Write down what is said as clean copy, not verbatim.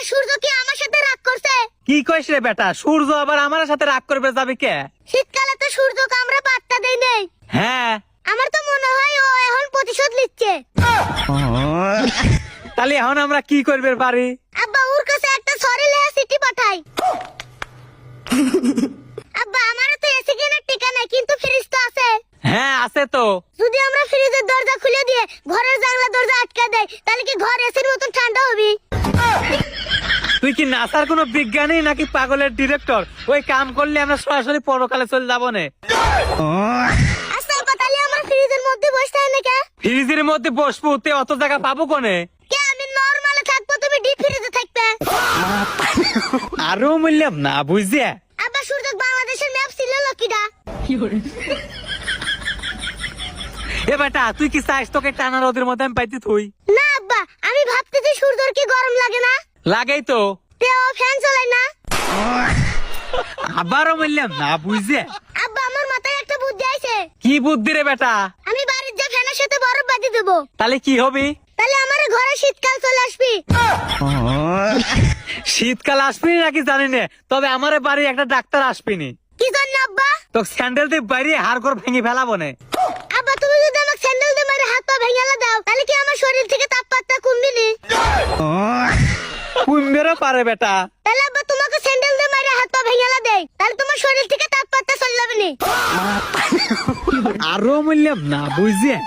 সূর্য কি আমার সাথে রাগ করছে? কি কইস রে বেটা, সূর্য আবার আমার সাথে রাগ করবে যাবে কে? শীতকালে তো সূর্যকে আমরা পাত্তা দেই নাই। হ্যাঁ, আমার তো মনে হয় ও এখন প্রতিশোধ নিচ্ছে। তাহলে এখন আমরা কি করবে পারি? আব্বা ওর কাছে একটা সরি লেখা চিঠি পাঠাই। আব্বা আমার তো এসি কেনার টিকা নাই, কিন্তু ফ্রিজ তো আছে। হ্যাঁ আছে তো। যদি আমরা ফ্রিজের দরজা খুলে দিয়ে ঘরের জানলা দরজা আটকে দেই, তাহলে কি ঘর এসির মতন ঠান্ডা হবে? তুই কি নাসার কোনো বিজ্ঞানী নাকি পাগলের ডিরেক্টর? ওই কাম করলে আমরা সরাসরি পরকালে চলে যাবো না। আচ্ছা আব্বা, তাহলে আমরা ফ্রিজের মধ্যে বসে থাকি না কে? ফ্রিজের মধ্যে বসবো, তে অত জায়গা পাবো কোনে? কে আমি নরমালে থাকবো, তুমি ডিপ ফ্রিজে থাকবে। আরো বললাম না বুঝিয়া। আব্বা সূর্য বাংলাদেশের ম্যাপ ছিল লকিডা। এ বেটা তুই কি চাস তোকে টানা রোদের মধ্যে আমি পাইতি তুই? না আব্বা, আমি ভাবতেছি সূর্যর কি গরম লাগে না? লাগাই তো। তে ও ফ্যান চালায় না? আবারও বললাম না বুঝিয়া। আব্বা আমার মাথায় একটা বুদ্ধি আইছে। কি বুদ্ধি রে বেটা? আমি বাড়ির যে ফ্যানের সাথে বরফ বাঁধি দেবো, তাহলে কি হবে? তাহলে আমার ঘরে শীতকাল চলে আসবি। শীতকাল আসবি নাকি জানি না, তবে আমার বাড়ি একটা ডাক্তার আসবিনি। কি জন্য আব্বা? তো স্যান্ডেল দিয়ে বাইরে হাড় করে ভেঙে ফেলাবো না। আব্বা তুমি যদি আমাকে স্যান্ডেল দিয়ে মেরে হাত পা ভেঙে দাও, তাহলে কি আমার শরীর থেকে তাপমাত্রা কমবে নি? কুম্বেরও পারে বেটা। তাহলে আব্বা তোমাকে স্যান্ডেল দিয়ে মেরে হাত পা ভেঙে দেয়, তাহলে তোমার শরীর থেকে তাপমাত্রা চলে যাবে নি? আরো বললাম না বুঝিয়া।